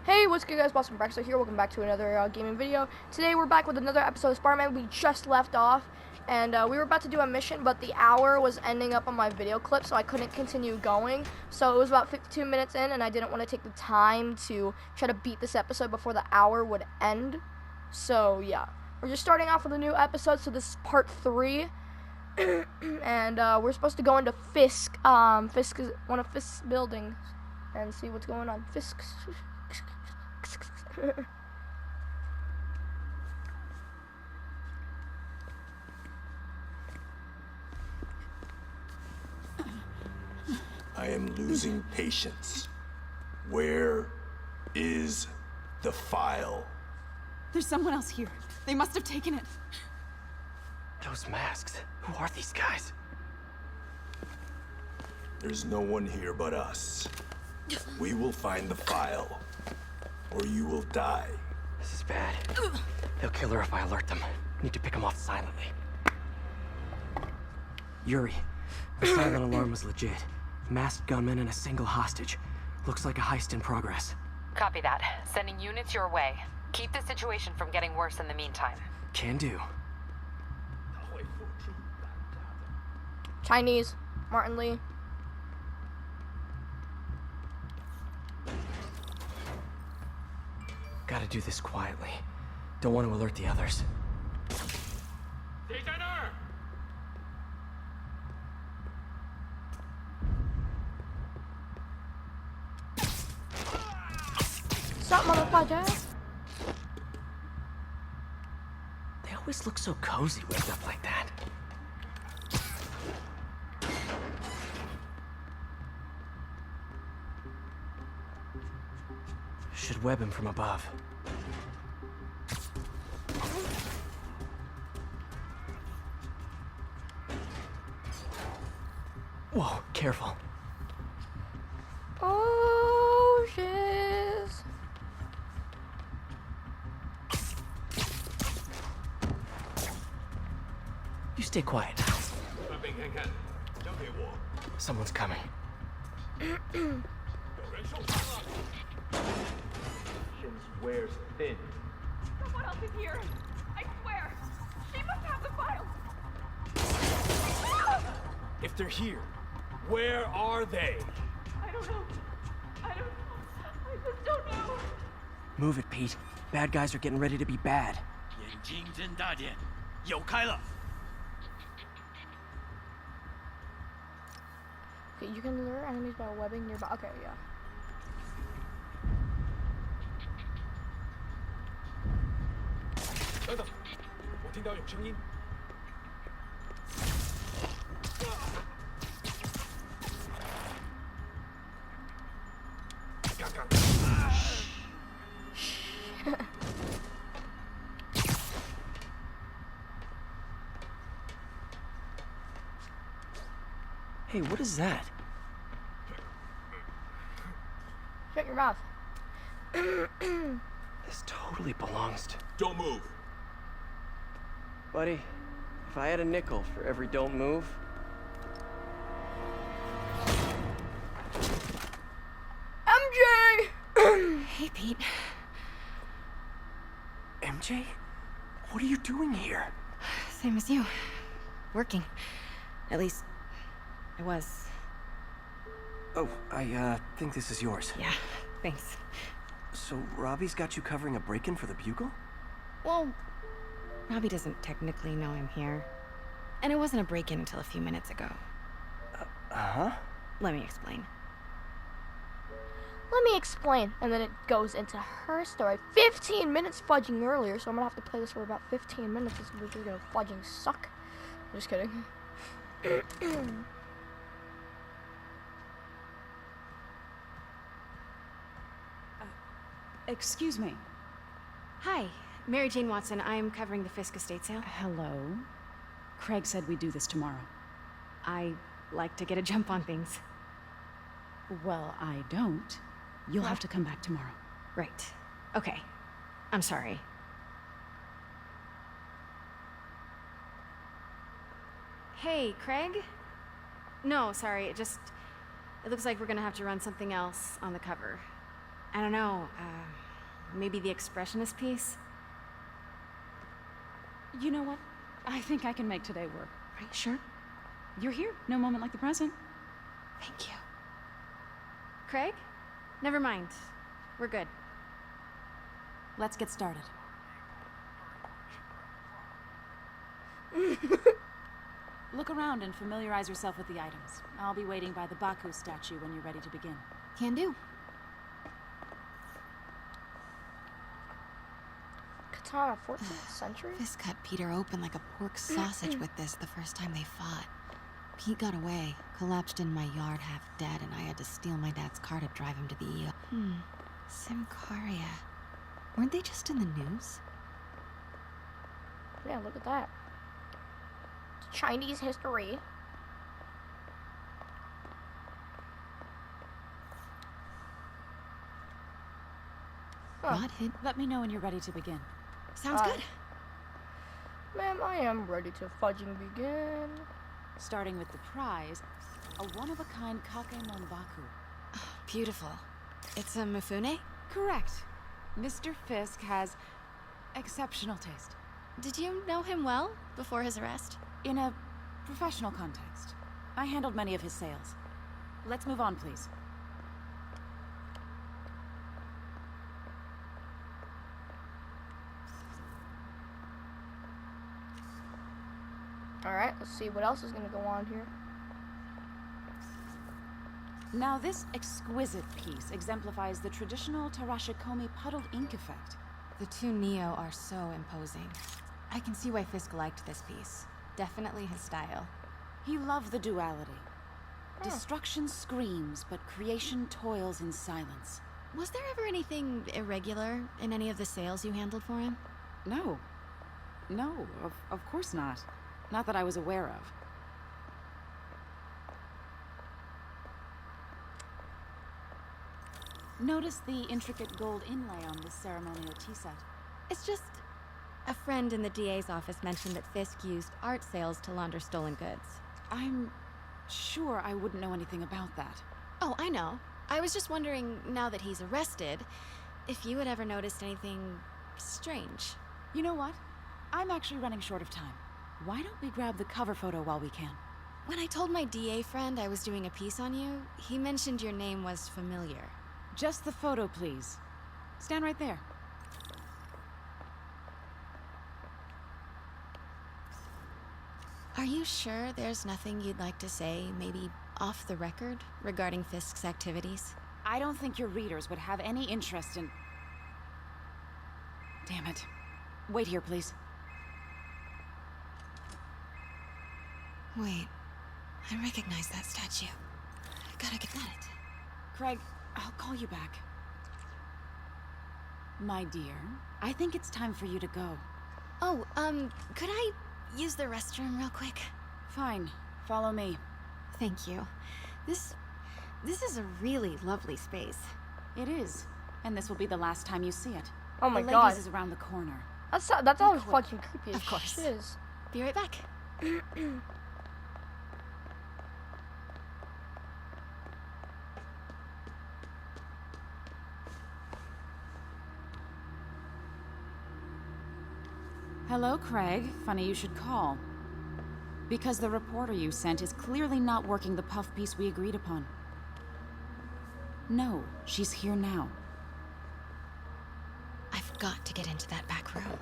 Hey, what's good guys, Boston Brexler here, welcome back to another gaming video. Today we're back with another episode of Spider-Man. We just left off, and we were about to do a mission, but the hour was ending up on my video clip, so I couldn't continue going. So it was about 52 minutes in, and I didn't want to take the time to try to beat this episode before the hour would end. So yeah, we're just starting off with a new episode, so this is part 3. And we're supposed to go into Fisk. Fisk is one of Fisk's buildings, and see what's going on. Fisk. I am losing patience. Where is the file? There's someone else here. They must have taken it. Those masks. Who are these guys? There's no one here but us. We will find the file, or you will die. This is bad. They'll kill her if I alert them. Need to pick them off silently. Yuri, the silent alarm was legit. Masked gunmen and a single hostage. Looks like a heist in progress. Copy that. Sending units your way. Keep the situation from getting worse in the meantime. Can do. Chinese, Martin Lee. Gotta do this quietly. Don't want to alert the others. Sup, motherfucker? They always look so cozy waked up like that. Should web him from above. Whoa, careful. Oh, shiz. You stay quiet. Someone's coming. Wears thin. Someone else is here. I swear. She must have the file. If they're here, where are they? I don't know. I just don't know. Move it, Pete. Bad guys are getting ready to be bad. 眼睛睁大点，有开了。 Okay, you can lure enemies by webbing nearby. Okay, yeah.等等，我听到有声音。看看。Hey, what is that? Shut your mouth. This totally belongs to... Don't move. Buddy, if I had a nickel for every don't move... MJ! Hey, Pete. MJ? What are you doing here? Same as you. Working. At least, I was. Oh, I think this is yours. Yeah, thanks. So Robbie's got you covering a break-in for the Bugle? Well, Robbie doesn't technically know I'm here. And it wasn't a break-in until a few minutes ago. Uh-huh? Let me explain. Let me explain. And then it goes into her story. 15 minutes fudging earlier, so I'm gonna have to play this for about 15 minutes. This is gonna fudging suck. Just kidding. Excuse me. Hi, Mary Jane Watson. I'm covering the Fisk estate sale. Hello. Craig said we'd do this tomorrow. I like to get a jump on things. Well, I don't. You'll have to come back tomorrow. Right. Okay. I'm sorry. Hey, Craig? No, sorry, it looks like we're gonna have to run something else on the cover. I don't know, Maybe the expressionist piece? You know what? I think I can make today work. Are you sure? You're here. No moment like the present. Thank you. Craig? Never mind. We're good. Let's get started. Look around and familiarize yourself with the items. I'll be waiting by the Baku statue when you're ready to begin. Can do. Katana, 14th century? Fisk cut Peter open like a pork sausage with this the first time they fought. Pete got away, collapsed in my yard half dead, and I had to steal my dad's car to drive him to the ER. Simcaria. Weren't they just in the news? Yeah, look at that. Chinese history. Rod hid. Let me know when you're ready to begin. Sounds good. Ma'am, I am ready to fudging begin. Starting with the prize, a one-of-a-kind Kakemon Baku. Beautiful. It's a Mifune? Correct. Mr. Fisk has exceptional taste. Did you know him well before his arrest? In a professional context, I handled many of his sales. Let's move on, please. Alright, let's see what else is gonna go on here. Now, this exquisite piece exemplifies the traditional Tarashikomi puddled ink effect. The two Neo are so imposing. I can see why Fisk liked this piece. Definitely his style. He loved the duality. Destruction screams, but creation toils in silence. Was there ever anything irregular in any of the sales you handled for him? No. No, of course not. Not that I was aware of. Notice the intricate gold inlay on this ceremonial tea set. It's just... a friend in the DA's office mentioned that Fisk used art sales to launder stolen goods. I'm sure I wouldn't know anything about that. Oh, I know. I was just wondering, now that he's arrested, if you had ever noticed anything strange. You know what? I'm actually running short of time. Why don't we grab the cover photo while we can? When I told my DA friend I was doing a piece on you, he mentioned your name was familiar. Just the photo, please. Stand right there. Are you sure there's nothing you'd like to say, maybe off the record, regarding Fisk's activities? I don't think your readers would have any interest in... Damn it. Wait here, please. Wait, I recognize that statue. I gotta get at it. Craig, I'll call you back. My dear, I think it's time for you to go. Oh, could I use the restroom real quick? Fine. Follow me. Thank you. This is a really lovely space. It is. And this will be the last time you see it. Oh my the god. ladies is around the corner. That sounds quick. fucking creepy as Of course. shiz. Be right back. Hello, Craig. Funny you should call. Because the reporter you sent is clearly not working the puff piece we agreed upon. No, she's here now. I've got to get into that back room.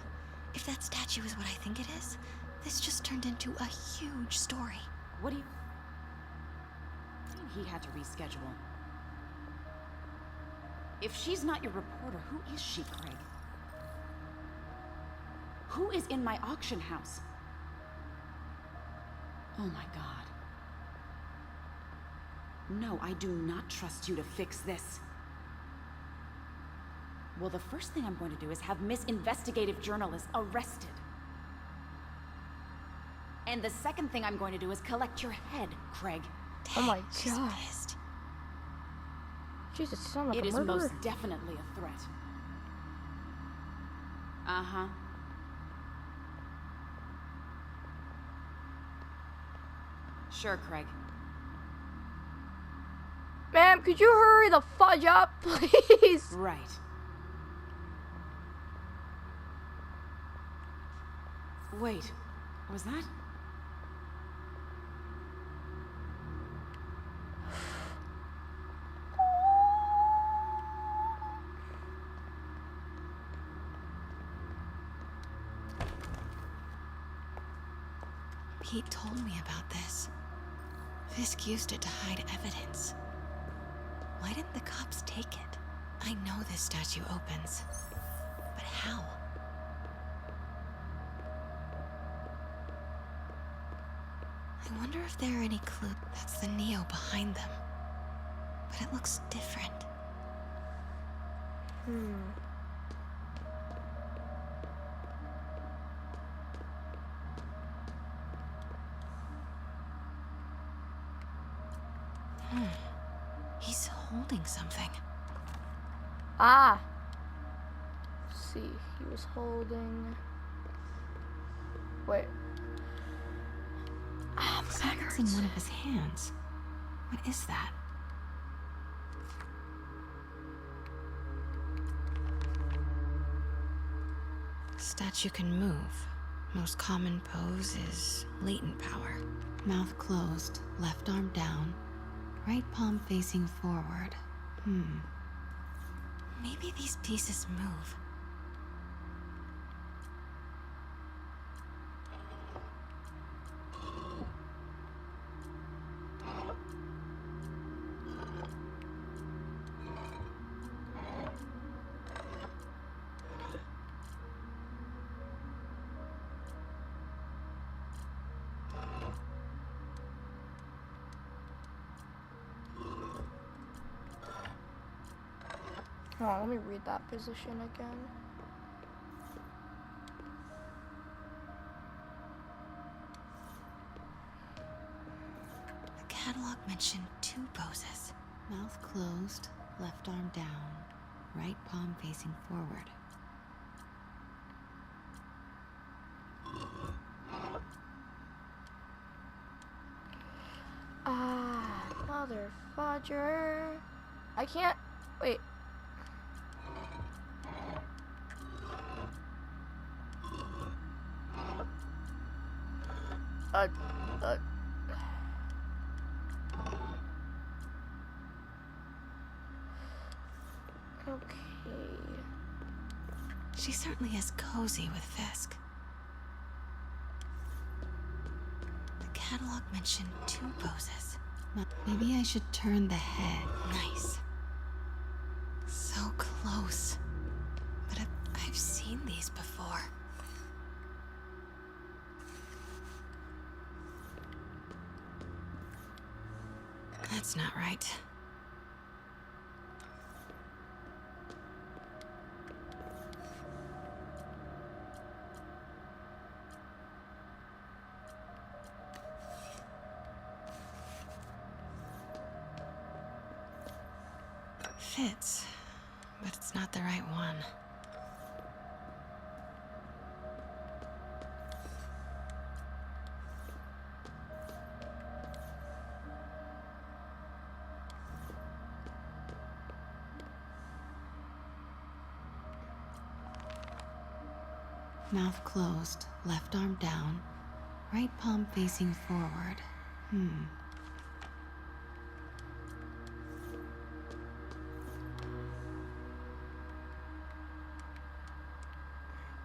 If that statue is what I think it is, this just turned into a huge story. What do you... He had to reschedule. If she's not your reporter, who is she, Craig? Who is in my auction house? Oh my god. No, I do not trust you to fix this. Well, the first thing I'm going to do is have Miss Investigative Journalist arrested. And the second thing I'm going to do is collect your head, Craig. Oh my She's god. pissed. Jesus, you sound like It a is murderer. most definitely a threat. Uh-huh. Sure, Craig. Ma'am, could you hurry the fudge up, please? Right. Wait, was that? Pete told me about this. Fisk used it to hide evidence. Why didn't the cops take it? I know this statue opens, but how? I wonder if there are any clues. That's the Neo behind them, but it looks different. He's holding something. Ah. Let's see, he was holding. Wait. Ah, my back Something's hurts. in one of his hands. What is that? Statue can move. Most common pose is latent power. Mouth closed, left arm down, right palm facing forward. Maybe these pieces move. Hold on, let me read that position again. The catalog mentioned 2 poses. Mouth closed, left arm down, right palm facing forward. Ah, mother fudger. I can't. Wait. Uh. Okay. She certainly is cozy with Fisk. The catalog mentioned 2 poses. Maybe I should turn the head. Nice. So close. But I've seen these before. That's not right. Fits, but it's not the right one. Mouth closed, left arm down, right palm facing forward.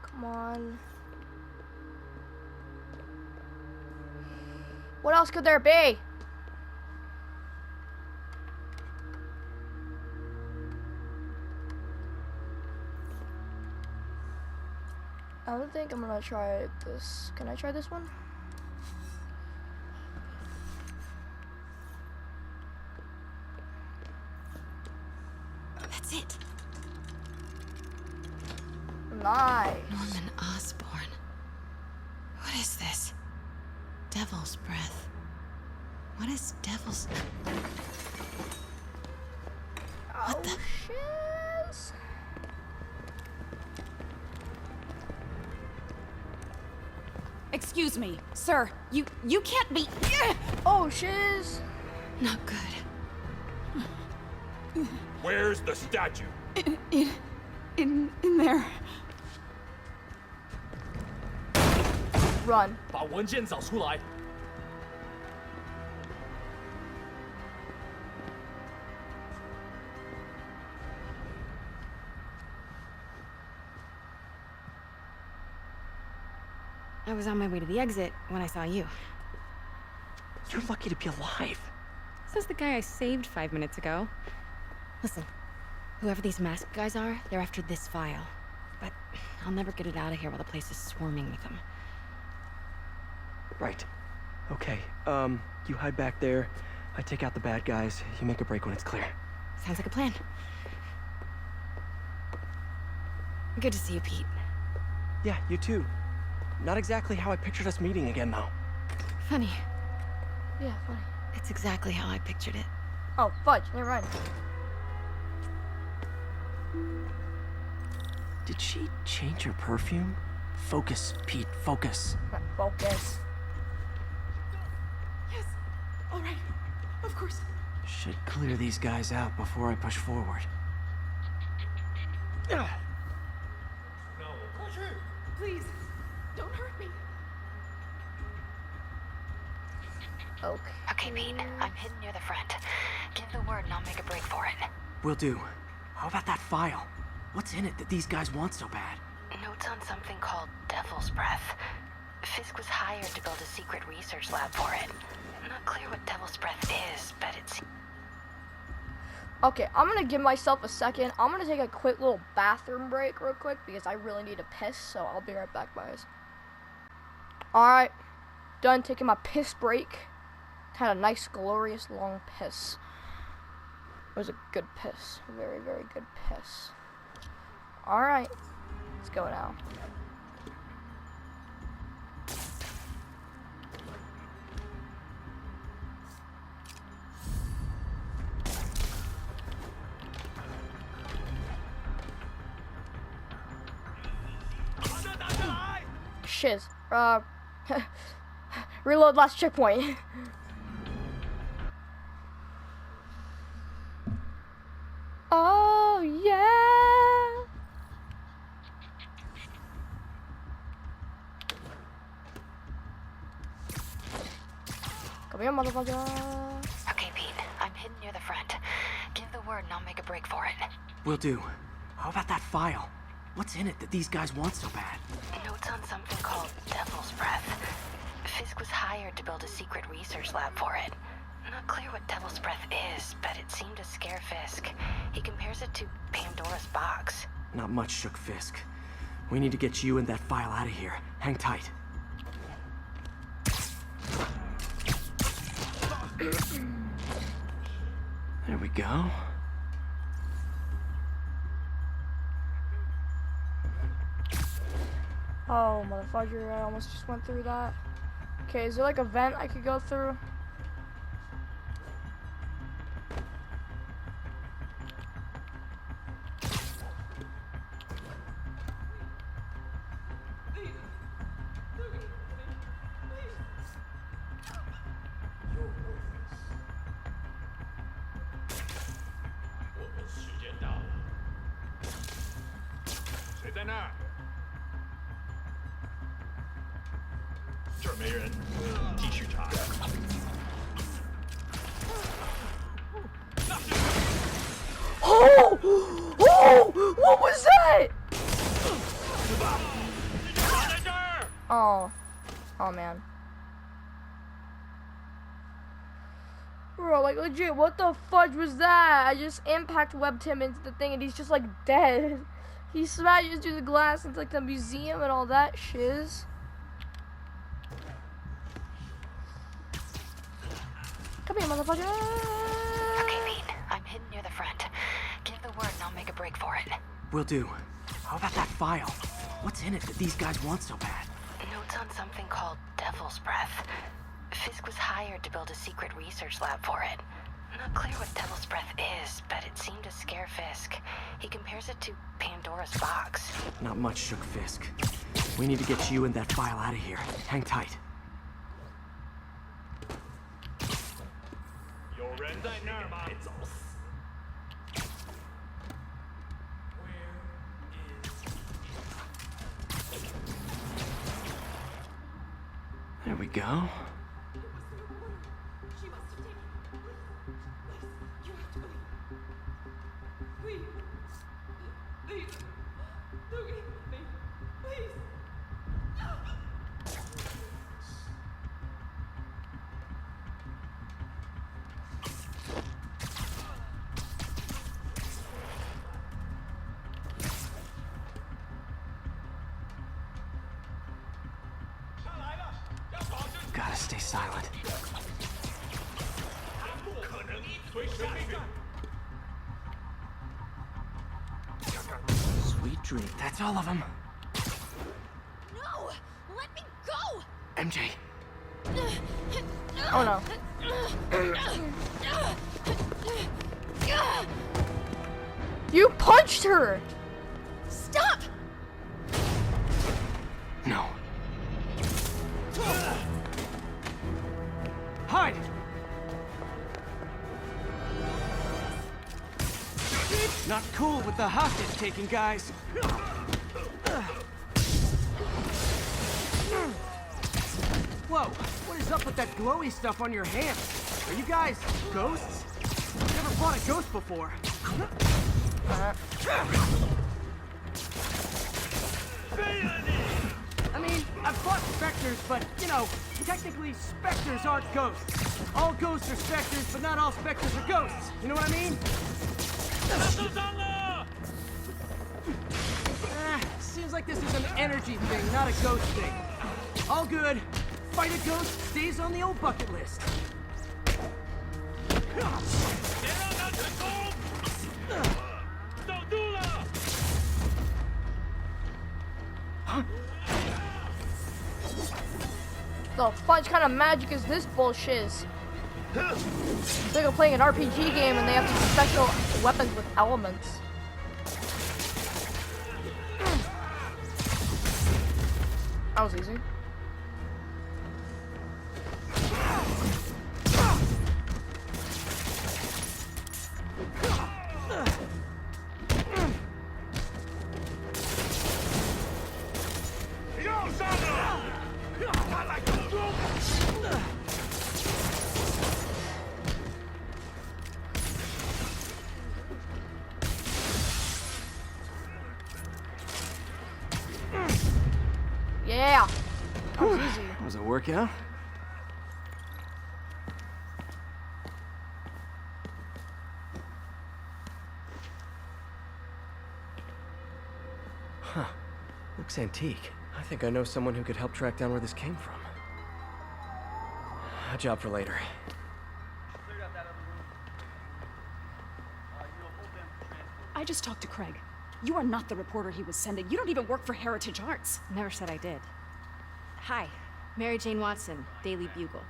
Come on. What else could there be? I don't think I'm gonna try this. Can I try this one? That's it. Nice. Norman Osborn. What is this? Devil's breath. What is devil's... What the... shiz. Excuse me, sir. You can't be. Oh shiz. Not good. Where's the statue? In there. Run. 把文件找出来。 I was on my way to the exit when I saw you. You're lucky to be alive. Says the guy I saved 5 minutes ago. Listen, whoever these masked guys are, they're after this file. But I'll never get it out of here while the place is swarming with them. Right. Okay, you hide back there. I take out the bad guys. You make a break when it's clear. Sounds like a plan. Good to see you, Pete. Yeah, you too. Not exactly how I pictured us meeting again, though. Funny. Yeah, funny. It's exactly how I pictured it. Oh, fudge. Never mind. Did she change her perfume? Focus, Pete, focus. Focus. Yes. All right. Of course. Should clear these guys out before I push forward. Please, don't hurt me. Okay. Okay, Pete. I'm hidden near the front. Give the word and I'll make a break for it. Will do. How about that file? What's in it that these guys want so bad? Notes on something called Devil's Breath. Fisk was hired to build a secret research lab for it. Not clear what Devil's Breath is, but it's... Okay, I'm gonna give myself a second. I'm gonna take a quick little bathroom break real quick because I really need to piss, so I'll be right back, guys. Alright, done taking my piss break. Had a nice, glorious, long piss. It was a good piss. Very, very good piss. Alright, let's go now. Shiz. Reload last checkpoint. Oh, yeah. Come here, motherfucker. Okay, Pete. I'm hidden near the front. Give the word and I'll make a break for it. Will do. How about that file? What's in it that these guys want so bad? Notes on something called Devil's Breath. Fisk was hired to build a secret research lab for it. Not clear what Devil's Breath is, but it seemed to scare Fisk. He compares it to Pandora's box. Not much shook Fisk. We need to get you and that file out of here. Hang tight. There we go. Oh, motherfucker, I almost just went through that. Okay, is there like a vent I could go through? Oh! Oh! What was that? Oh. Oh, man. Bro, like, legit, what the fudge was that? I just impact webbed him into the thing and he's just, like, dead. He smashes through the glass into, like, the museum and all that shiz. Come here, motherfucker. Okay, Pete. I'm hidden near the front. Give the word and I'll make a break for it. Will do. How about that file? What's in it that these guys want so bad? Notes on something called Devil's Breath. Fisk was hired to build a secret research lab for it. Not clear what Devil's Breath is, but it seemed to scare Fisk. He compares it to Pandora's box. Not much shook Fisk. We need to get you and that file out of here. Hang tight. 有人在那儿吗？找死！ Oh, There we go. Gotta stay silent. Sweet dream. That's all of them. No! Let me go! MJ. Oh no. You punched her! Stop! No. Hide! Not cool with the hostage taking, guys. Whoa, what is up with that glowy stuff on your hands? Are you guys ghosts? Never fought a ghost before. I mean, I've fought specters, but, you know, technically specters aren't ghosts. All ghosts are specters, but not all specters are ghosts. You know what I mean? Seems like this is an energy thing, not a ghost thing. All good. Fight a ghost stays on the old bucket list. The fudge kind of magic is this bullshit? It's like I'm playing an RPG game and they have these special weapons with elements. That was easy. Yeah, that was easy. Was it workout? Huh. Looks antique. I think I know someone who could help track down where this came from. A job for later. I just talked to Craig. You are not the reporter he was sending. You don't even work for Heritage Arts. Never said I did. Hi, Mary Jane Watson, Daily Bugle.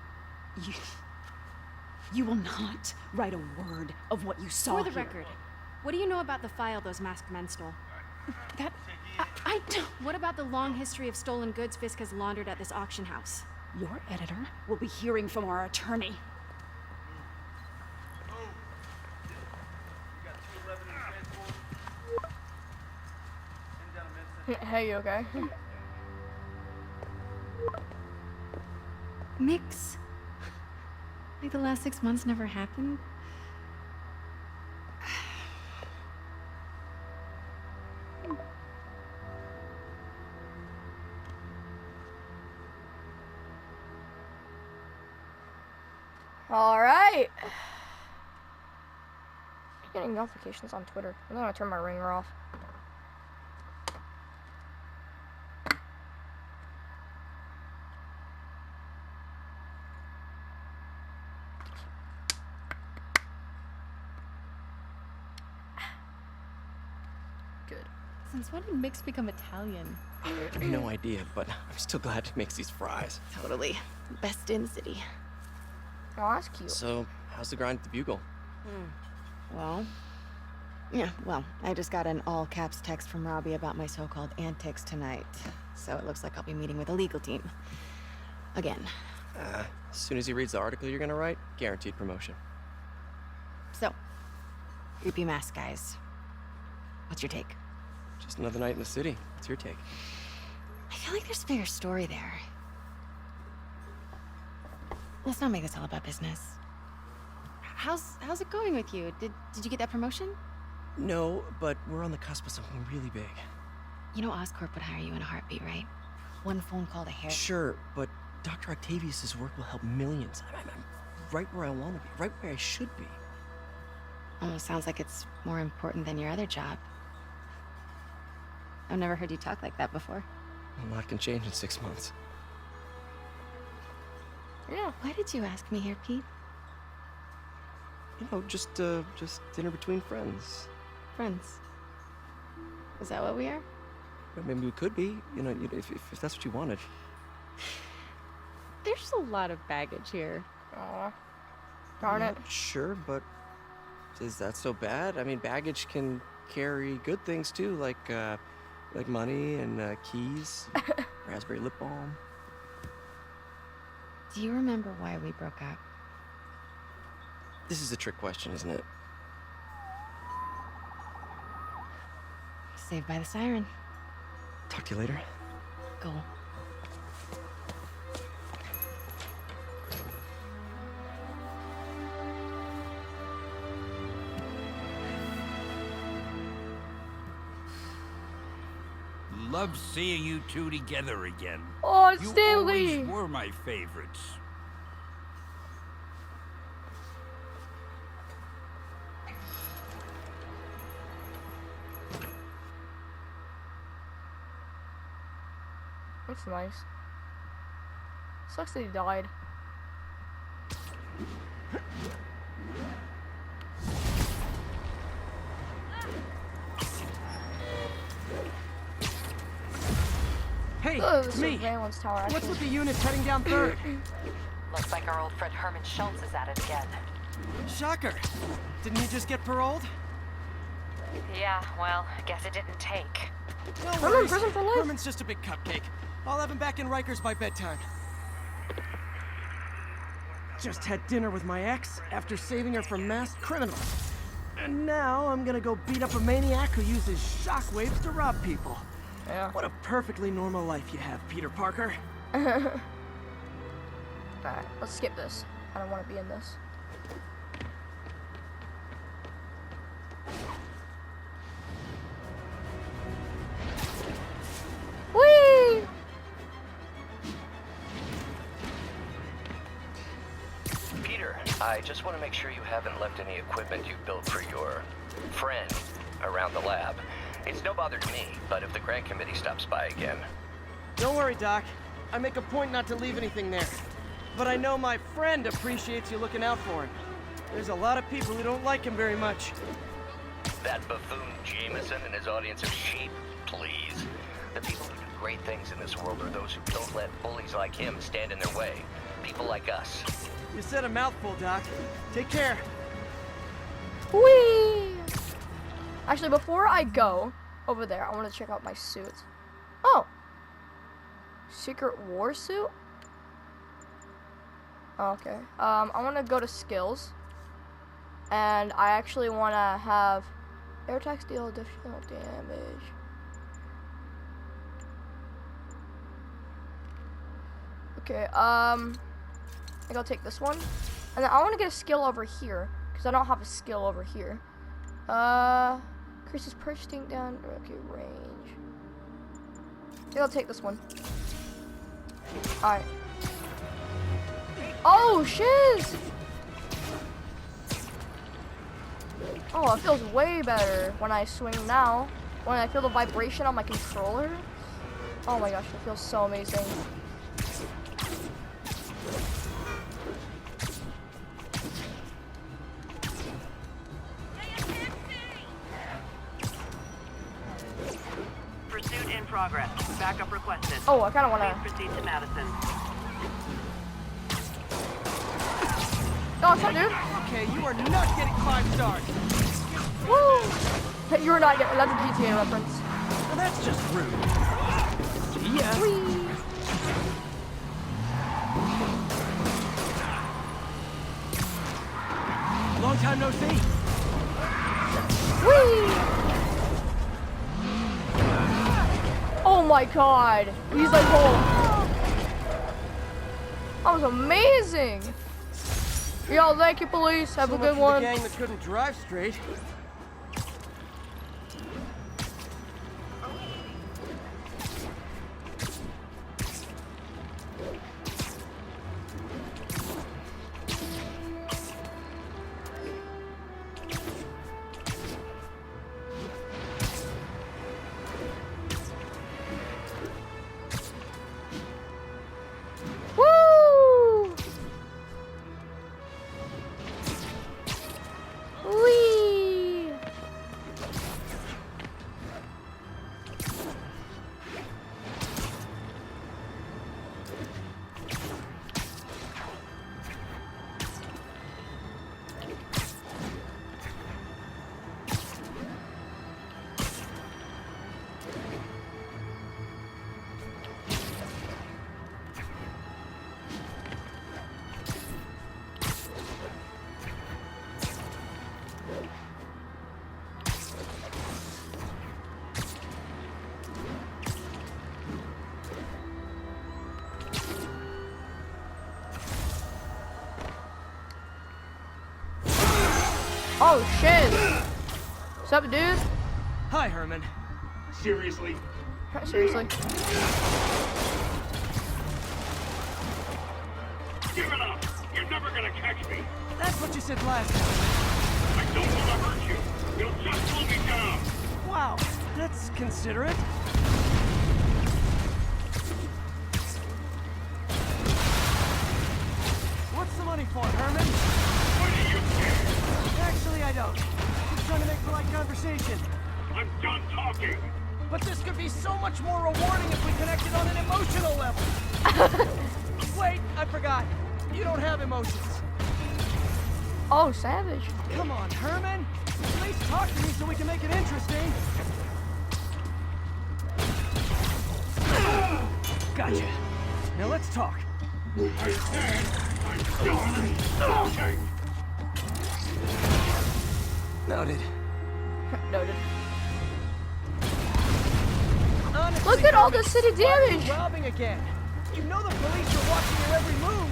You will not write a word of what you saw For the here. record, what do you know about the file those masked men stole? That... I don't... What about the long history of stolen goods Fisk has laundered at this auction house? Your editor will be hearing from our attorney. Hey, you okay? Mix? Like the last 6 months never happened? All right. Getting notifications on Twitter. I'm gonna turn my ringer off. Good. Since when did Mix become Italian? No idea, but I'm still glad he makes these fries. Totally. Best in the city. Oh, that's cute. So, how's the grind at the Bugle? Well, I just got an all-caps text from Robbie about my so-called antics tonight. So it looks like I'll be meeting with a legal team. Again. As soon as he reads the article you're gonna write, guaranteed promotion. So, creepy mask guys. What's your take? Just another night in the city. What's your take? I feel like there's a bigger story there. let's not make this all about business. How's it going with you? Did you get that promotion? No, but we're on the cusp of something really big. You know Oscorp would hire you in a heartbeat, right? One phone call to Harry. Sure, but Dr. Octavius's work will help millions. I'm right where I want to be, right where I should be. Almost sounds like it's more important than your other job. I've never heard you talk like that before. A lot can change in 6 months. Yeah. Why did you ask me here, Pete? You know, just dinner between friends. Friends. Is that what we are? Well, maybe we could be, you know, if that's what you wanted. There's a lot of baggage here. Aw. Darn it. Sure, but is that so bad? I mean, baggage can carry good things too, like money and keys, raspberry lip balm. Do you remember why we broke up? This is a trick question, isn't it? Saved by the siren. Talk to you later. Go. Love seeing you two together again. Oh, You Stanley! always were my favorites. That's nice. Sucks that he died. Hey, Oh, it's this me. is Valen's tower, What's actually. with the units heading down third? Looks like our old friend Herman Schultz is at it again. Shocker. Didn't he just get paroled? Yeah, well, I guess it didn't take. No Herman in worries. prison for life? Herman's just a big cupcake. I'll have him back in Rikers by bedtime. Just had dinner with my ex after saving her from masked criminals. And now I'm gonna go beat up a maniac who uses shockwaves to rob people. Yeah. What a perfectly normal life you have, Peter Parker. Alright, let's skip this. I don't want to be in this. Whee! Peter, I just want to make sure you haven't left any equipment you built for your friend around the lab. It's no bother to me, but if the grant committee stops by again... Don't worry, Doc. I make a point not to leave anything there. But I know my friend appreciates you looking out for him. There's a lot of people who don't like him very much. That buffoon Jameson and his audience of sheep? Please. The people who do great things in this world are those who don't let bullies like him stand in their way. People like us. You said a mouthful, Doc. Take care. Whee! Actually, before I go over there, I want to check out my suit. Oh! Secret War suit? Okay. I want to go to skills. And I actually want to have air attacks deal additional damage. Okay, I think I'll take this one. And then I want to get a skill over here, because I don't have a skill over here. Increases purchasing down, okay, range. I think I'll take this one. Alright. Oh, shiz! Oh, it feels way better when I swing now. When I feel the vibration on my controller. Oh my gosh, it feels so amazing. Pursuit in progress. Backup requested. Oh, I kind of want to. Please proceed to Madison. Oh, sorry, dude. Okay, you are not getting 5 stars. Woo! Hey, you were not getting. That's a GTA reference. Well, that's just rude. Yeah. Whee! Long time no see. Whee! Oh my god! He's like, oh. That was amazing. Yo, thank you, police. Have So a much good for one. the gang that couldn't drive straight. Woo! Wee! Oh shit! What's up, dude? Hi, Herman. Seriously? Seriously? Give it up! You're never gonna catch me! That's what you said last time. I don't want to hurt you! You'll just slow me down! Wow, that's considerate. What's the money for, Herman? What do you care? Actually, I don't. Just trying to make polite conversation. I'm done talking! But this could be so much more rewarding if we connected on an emotional level. Wait, I forgot. You don't have emotions. Oh, savage. Come on, Herman. At least talk to me so we can make it interesting. Gotcha. Now let's talk. I said I'm done talking! Noted. Noted. Honestly, Look at all Herman, the city why are you damage. robbing again. You know the police are watching your every move.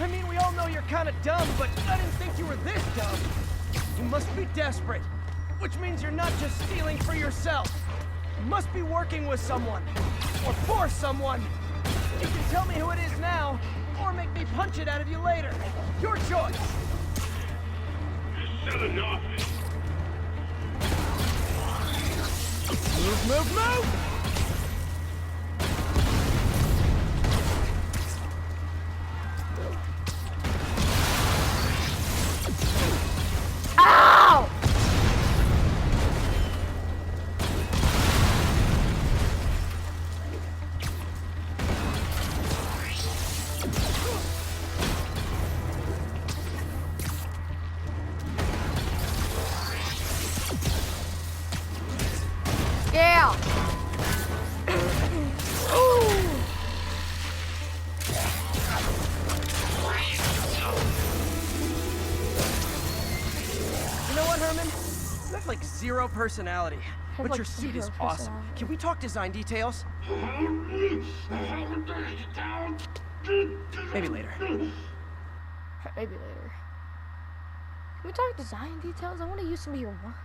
I mean, we all know you're kind of dumb, but I didn't think you were this dumb. You must be desperate, which means you're not just stealing for yourself. You must be working with someone, or for someone. You can tell me who it is now, or make me punch it out of you later. Your choice. Said enough! Move, move, move! Ow! Yeah. Ooh. You know what, Herman? You have like zero personality. Have, But like, your suit is zero awesome. personality. Can we talk design details? Maybe later. Maybe later. Can we talk design details? I want to use some of your work.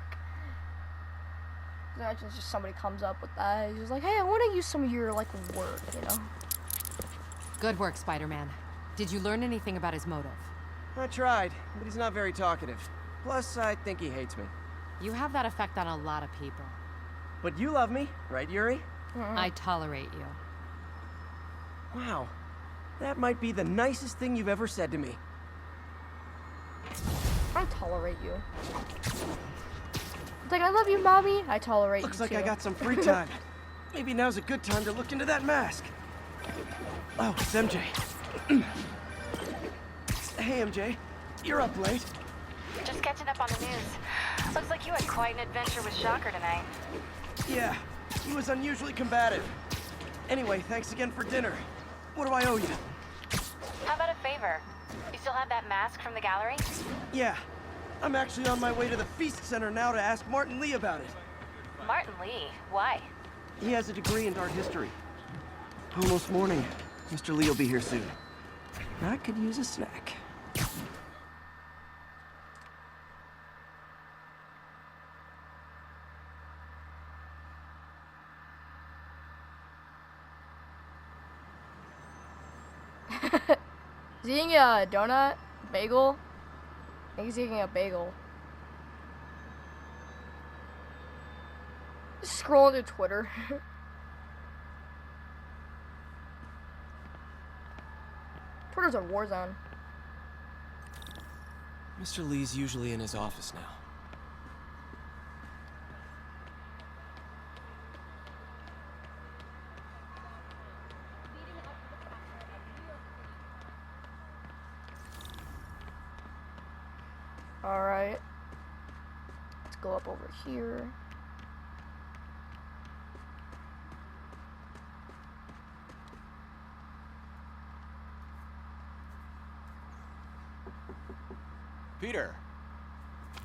Imagine just somebody comes up with that. He's just like, hey, I want to use some of your like work, you know? Good work, Spider-Man. Did you learn anything about his motive? I tried, but he's not very talkative. Plus, I think he hates me. You have that effect on a lot of people. But you love me, right, Yuri? I tolerate you. Wow. That might be the nicest thing you've ever said to me. I tolerate you. It's like, I love you, Mommy. I tolerate Looks you, like too. I got some free time. Maybe now's a good time to look into that mask. Oh, it's MJ. Hey, MJ. You're up late. Just catching up on the news. Looks like you had quite an adventure with Shocker tonight. Yeah, he was unusually combative. Anyway, thanks again for dinner. What do I owe you? How about a favor? You still have that mask from the gallery? Yeah, I'm actually on my way to the Feast Center now to ask Martin Lee about it. Martin Lee? Why? He has a degree in art history. Almost morning. Mr. Lee will be here soon. I could use a snack. Is he eating a donut? Bagel? I think he's eating a bagel. Scrolling through Twitter. Twitter's a war zone. Mr. Lee's usually in his office now. Alright. Let's go up over here. Peter,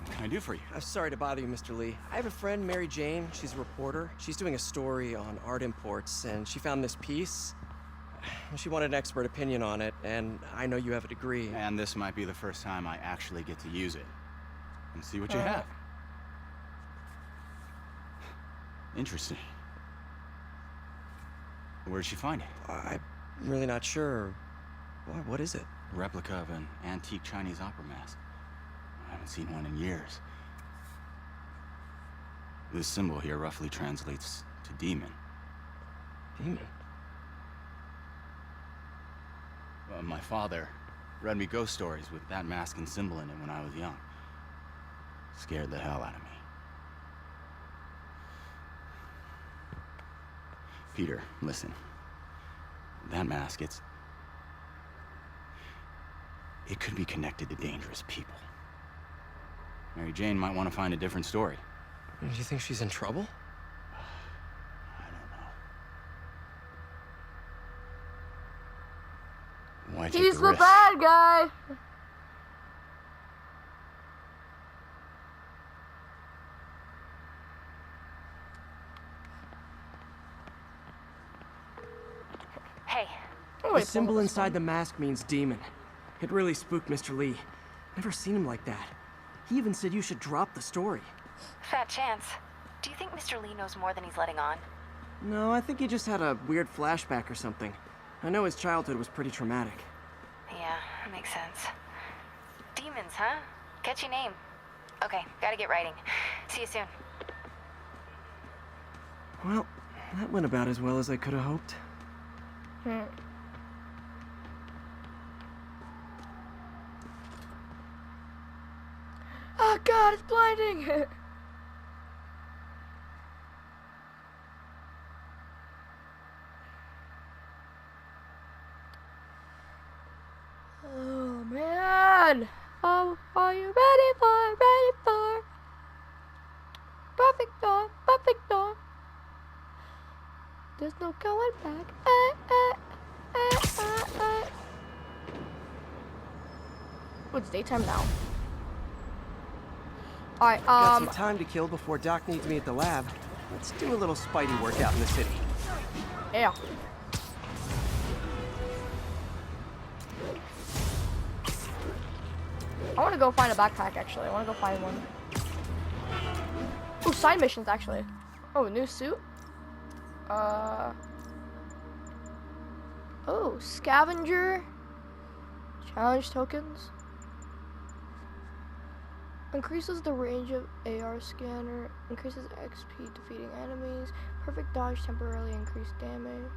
what can I do for you? I'm sorry to bother you, Mr. Lee. I have a friend, Mary Jane. She's a reporter. She's doing a story on art imports, and she found this piece. She wanted an expert opinion on it, and I know you have a degree. And this might be the first time I actually get to use it. And see what you have. Interesting. Where'd she find it? I'm really not sure. What is it? A replica of an antique Chinese opera mask. I haven't seen one in years. This symbol here roughly translates to demon. Demon? My father read me ghost stories with that mask and symbol in it when I was young. Scared the hell out of me. Peter, listen. That mask, it could be connected to dangerous people. Mary Jane might want to find a different story. Do you think she's in trouble? Why take He's the the risk? bad guy. Hey. The symbol inside the mask means demon. It really spooked Mr. Lee. Never seen him like that. He even said you should drop the story. Fat chance. Do you think Mr. Lee knows more than he's letting on? No, I think he just had a weird flashback or something. I know his childhood was pretty traumatic. Yeah, makes sense. Demons, huh? Catchy name. Okay, gotta get writing. See you soon. Well, that went about as well as I could have hoped. Oh god, it's blinding! Oh man! Oh, are you ready for perfect dawn, perfect dawn? There's no going back. Oh, it's daytime now. Alright, Got some time to kill before Doc needs me at the lab. Let's do a little Spidey workout in the city. Yeah. I want to go find a backpack, actually. I want to go find one. Oh, side missions, actually. Oh, new suit. Oh, scavenger. Challenge tokens. Increases the range of AR scanner. Increases XP defeating enemies. Perfect dodge temporarily increased damage.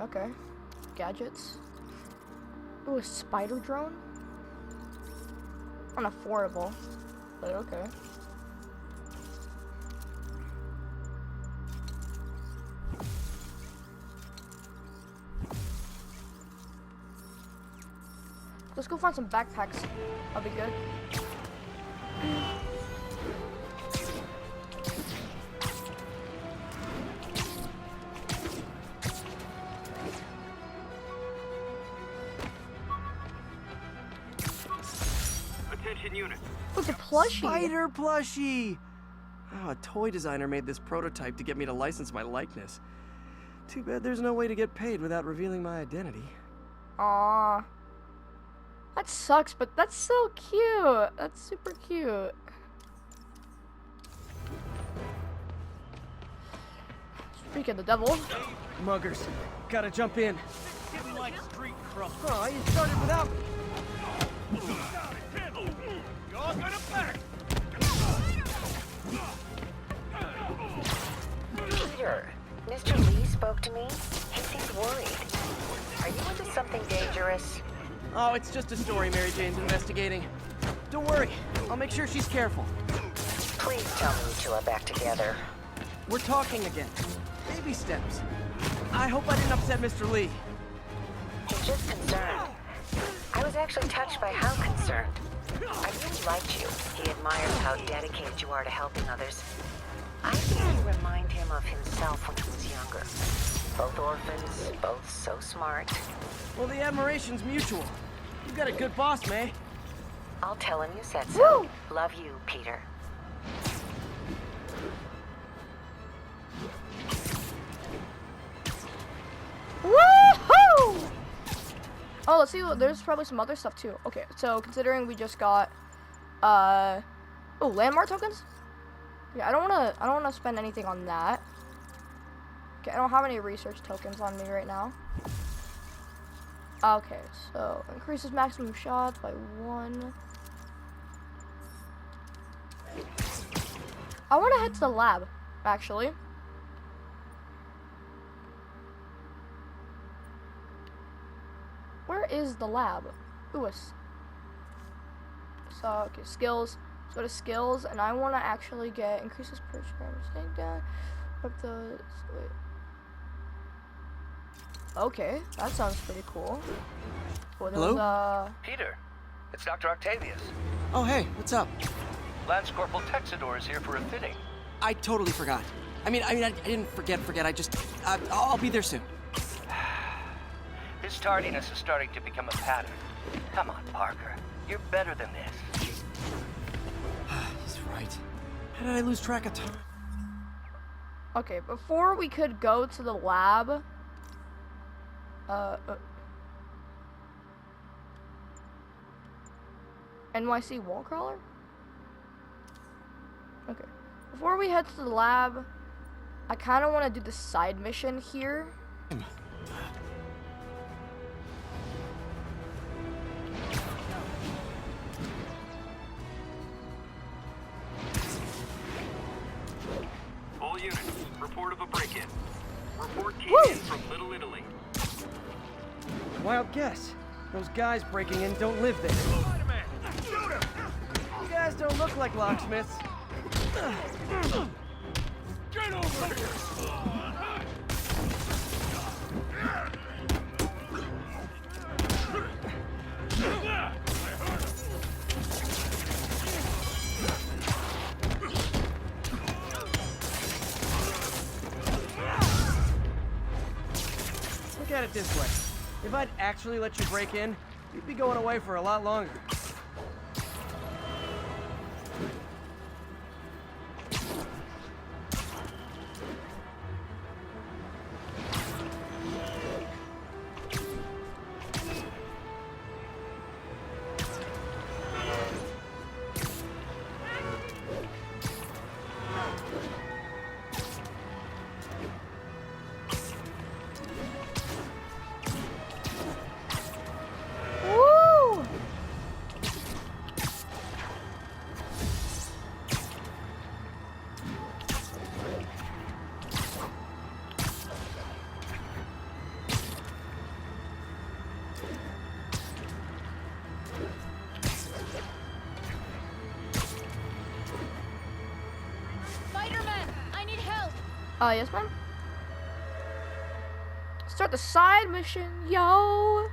Okay. Gadgets. Ooh, a spider drone? Unaffordable, but okay. Let's go find some backpacks. That'll be good. Attention unit. Look, a plushie. Spider plushie! Oh, a toy designer made this prototype to get me to license my likeness. Too bad there's no way to get paid without revealing my identity. Aww. That sucks, but that's so cute. That's super cute. Speaking of the devil. Muggers, gotta jump in. Getting like street crumbs. Oh, you started without me. Y'all gonna back. Peter, Mr. Lee spoke to me. He seemed worried. Are you into something dangerous? Oh, it's just a story Mary Jane's investigating. Don't worry, I'll make sure she's careful. Please tell me you two are back together. We're talking again. Baby steps. I hope I didn't upset Mr. Lee. He's just concerned. I was actually touched by how concerned. I really liked you. He admires how dedicated you are to helping others. I think you remind him of himself when he was younger. Both orphans, both so smart. Well, the admiration's mutual. You've got a good boss, May. I'll tell him you said so. Woo! Love you, Peter. Woohoo! Oh, let's see. There's probably some other stuff too. Okay, so considering we just got, oh, landmark tokens. Yeah, I don't wanna spend anything on that. Okay, I don't have any research tokens on me right now. Okay, so increases maximum shots by 1. I want to head to the lab, actually. Where is the lab? Ooh, so, okay, skills. Let's go to skills, and I want to actually get increases per damage takedown. Up the wait. Okay, that sounds pretty cool. Well, Hello? Peter, it's Dr. Octavius. Oh, hey, what's up? Lance Corporal Texador is here for a fitting. I totally forgot. I didn't forget. I just, I'll be there soon. This tardiness is starting to become a pattern. Come on, Parker. You're better than this. He's right. How did I lose track of time? Okay, before we could go to the lab, NYC wall crawler? Okay. Before we head to the lab, I kind of want to do the side mission here. All units, report of a break-in. Report came in from Little Italy. Wild guess. Those guys breaking in don't live there. Spider-Man, shoot him! You guys don't look like locksmiths. Get over here! Look at it this way. If I'd actually let you break in, you'd be going away for a lot longer. Yes, ma'am. Start the side mission, yo.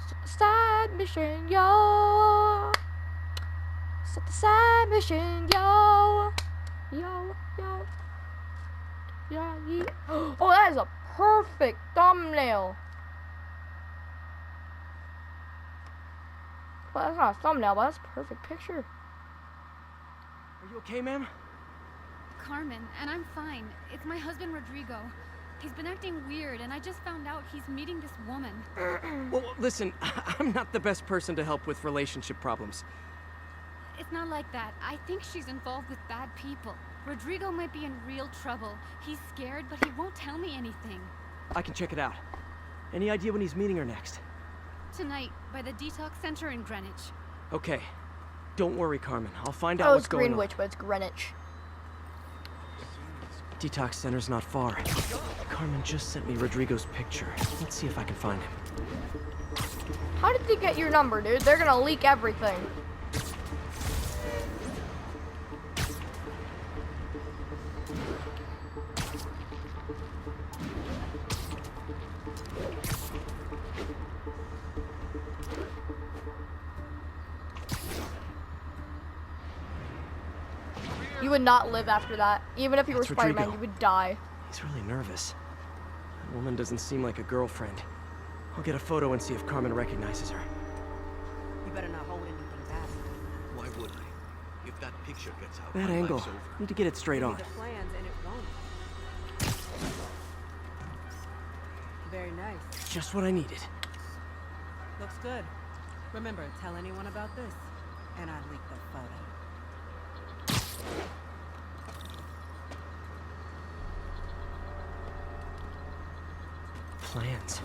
Start the side mission, yo. Start the side mission, yo. Yo. Yeah. Oh, that is a perfect thumbnail. Well, that's not a thumbnail, but that's a perfect picture. Are you okay, ma'am? Carmen, and I'm fine. It's my husband, Rodrigo. He's been acting weird, and I just found out he's meeting this woman. Well, listen, I'm not the best person to help with relationship problems. It's not like that. I think she's involved with bad people. Rodrigo might be in real trouble. He's scared, but he won't tell me anything. I can check it out. Any idea when he's meeting her next? Tonight, by the detox center in Greenwich. Okay. Don't worry, Carmen. I'll find out what's going on. Oh, it's Greenwich, but it's Greenwich. Detox center's not far. Carmen just sent me Rodrigo's picture. Let's see if I can find him. How did they get your number, dude? They're gonna leak everything. You would not live after that. Even if you were Spider-Man, you would die. He's really nervous. That woman doesn't seem like a girlfriend. I'll get a photo and see if Carmen recognizes her. You better not hold anything back. Why would I? If that picture gets out, That my angle. life's over. Need to get it straight on. The plans and it won't. Very nice. Just what I needed. Looks good. Remember, tell anyone about this, and I leak the photo. Plans.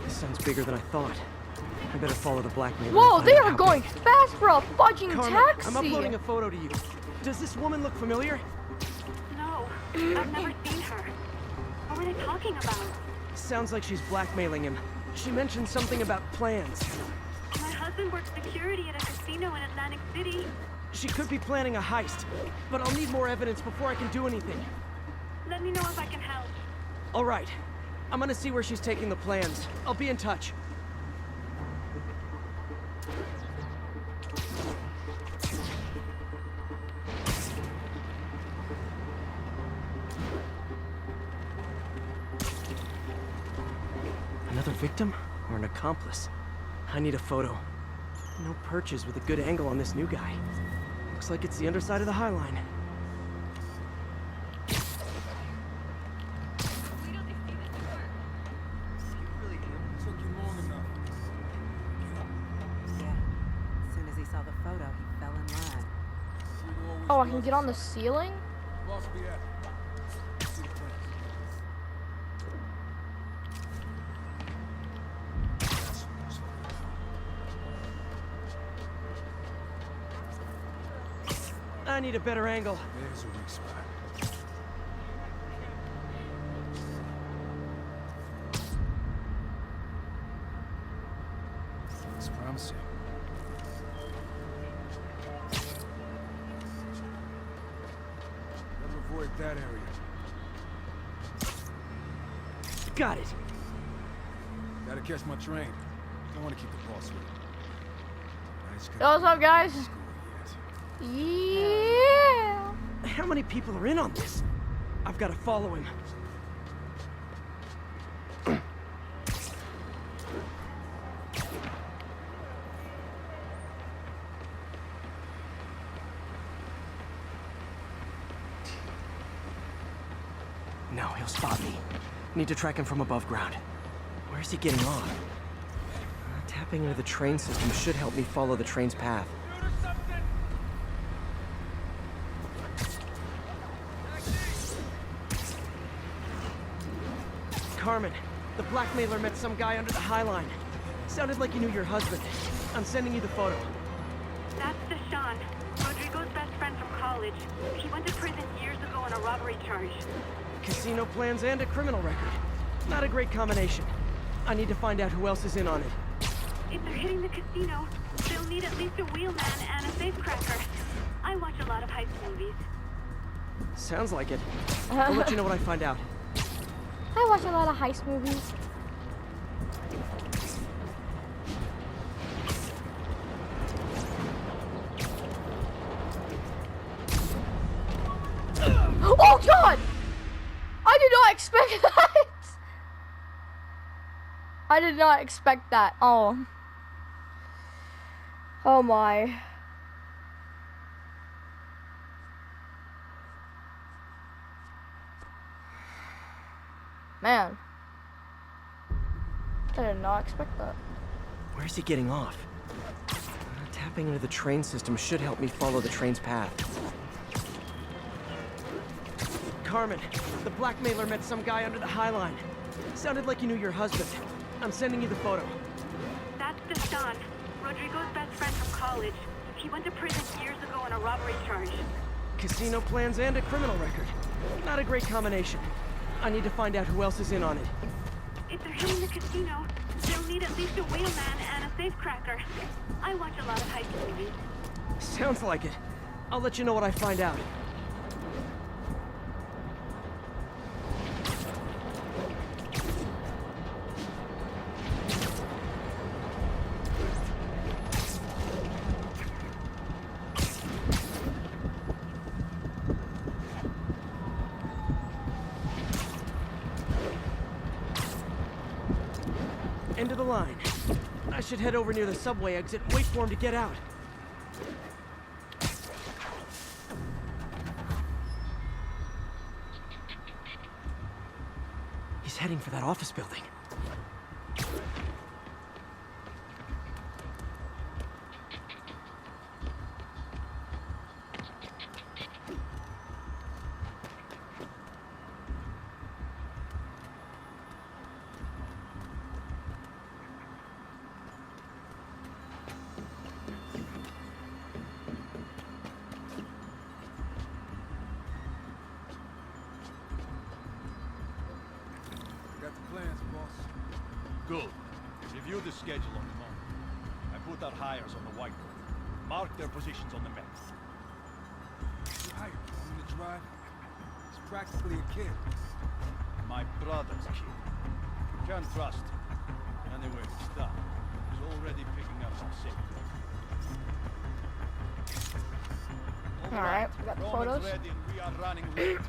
This sounds bigger than I thought. I better follow the blackmailer. Whoa, they are going fast for a fudging Carmen, taxi. I'm uploading a photo to you. Does this woman look familiar? No, I've never seen her. What were they talking about? Sounds like she's blackmailing him. She mentioned something about plans. My husband works security at a casino in Atlantic City. She could be planning a heist, but I'll need more evidence before I can do anything. Let me know if I can help. All right. I'm gonna see where she's taking the plans. I'll be in touch. Another victim or an accomplice? I need a photo. No perches with a good angle on this new guy. Looks like it's the underside of the High Line. Oh, I can get on the ceiling? I need a better angle. There's a weak spot. Looks promising. Better avoid that area. Got it. Gotta catch my train. Don't want to keep the boss with me. Nice Yo, what's up, guys? Yeah. How many people are in on this? I've got to follow him. No, he'll spot me. Need to track him from above ground. Where's he getting off? Tapping into the train system should help me follow the train's path. Carmen, the blackmailer met some guy under the High Line. Sounded like he knew your husband. I'm sending you the photo. That's Deshaun, Rodrigo's best friend from college. He went to prison years ago on a robbery charge. Casino plans and a criminal record. Not a great combination. I need to find out who else is in on it. If they're hitting the casino, they'll need at least a wheelman and a safecracker. I watch a lot of heist movies. Sounds like it. I'll let you know what I find out. I watch a lot of heist movies. Oh God! I did not expect that. I did not expect that. Oh. Oh my. Man. I did not expect that. Where's he getting off? Tapping into the train system should help me follow the train's path. Carmen, the blackmailer met some guy under the High Line. Sounded like he knew your husband. I'm sending you the photo. That's Deshaun, Rodrigo's best friend from college. He went to prison years ago on a robbery charge. Casino plans and a criminal record. Not a great combination. I need to find out who else is in on it. If they're hitting the casino, they'll need at least a wheelman and a safecracker. I watch a lot of heist movies. Sounds like it. I'll let you know what I find out. End of the line. I should head over near the subway exit and wait for him to get out. He's heading for that office building. Good. Review the schedule on the moment. I put our hires on the whiteboard. Mark their positions on the map. You hired him to drive? He's practically a kid. My brother's kid. Can't trust him. Anyway, it's done. He's already picking up some safety. Alright, we got the photos. Ready and we are running late.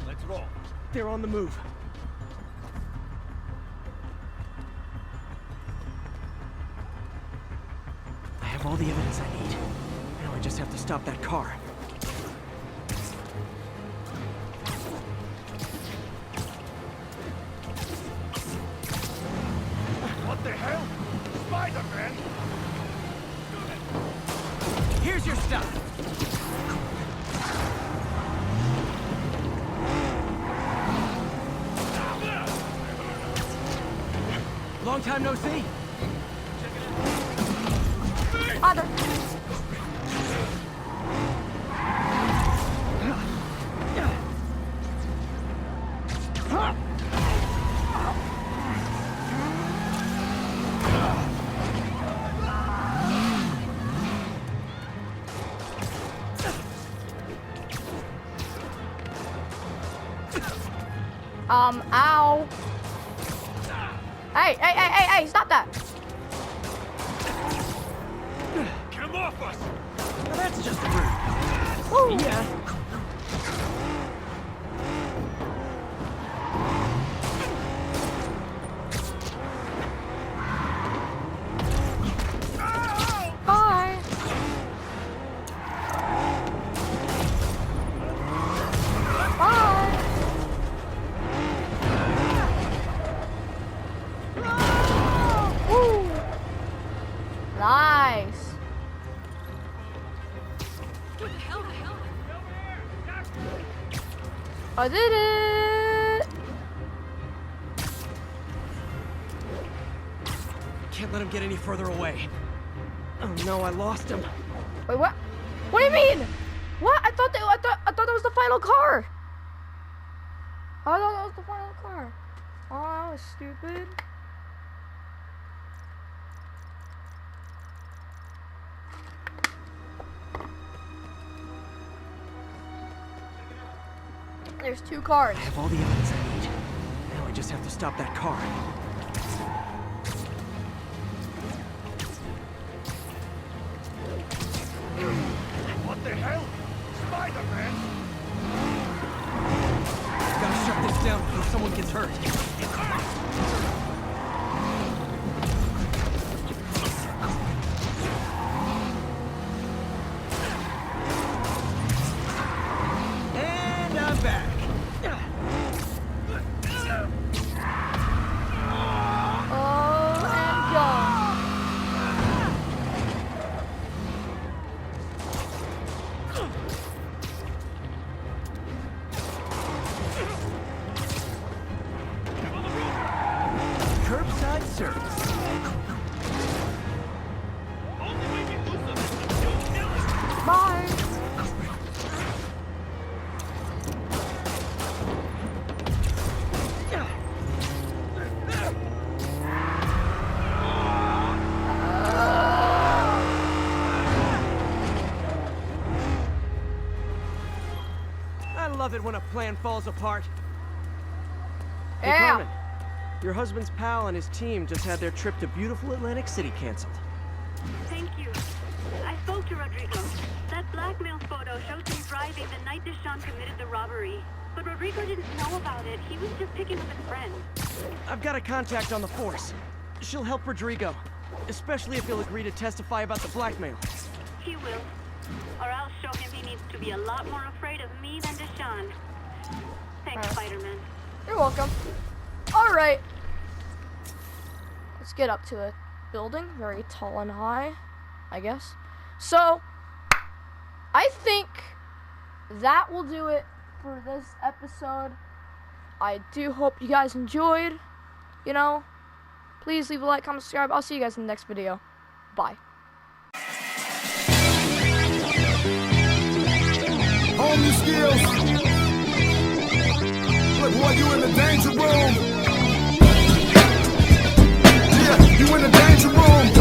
Let's roll. They're on the move. I have all the evidence I need. Now I just have to stop that car. What the hell? Spider-Man! Here's your stuff. Long time no see. Father. Ow. Hey, stop that. Get him off us! Now that's just rude. Woo. Yeah. Bye. Bye. Woo. Nice. I did it! Can't let him get any further away. Oh no, I lost him. Wait, what? What do you mean? What? I thought that was the final car. I thought that was the final car. Oh, that was stupid. There's two cars. I have all the evidence I need. Now I just have to stop that car. What the hell? Spider-Man! Gotta shut this down before someone gets hurt. And I'm back. love it when a plan falls apart. Hey, Yeah. Carmen, your husband's pal and his team just had their trip to beautiful Atlantic City canceled. Thank you. I spoke to Rodrigo. That blackmail photo shows him driving the night Deshaun committed the robbery. But Rodrigo didn't know about it. He was just picking up his friend. I've got a contact on the force. She'll help Rodrigo, especially if he'll agree to testify about the blackmail. He will. Or I'll show him he needs to be a lot more afraid of me than Deshaun. Thanks, Spider-Man. You're welcome. Alright. Let's get up to the building. Very tall and high, I guess. So, I think that will do it for this episode. I do hope you guys enjoyed. You know, please leave a like, comment, subscribe. I'll see you guys in the next video. Bye. Hone your skills. Look, boy, you in the danger room. Yeah, you in the danger room.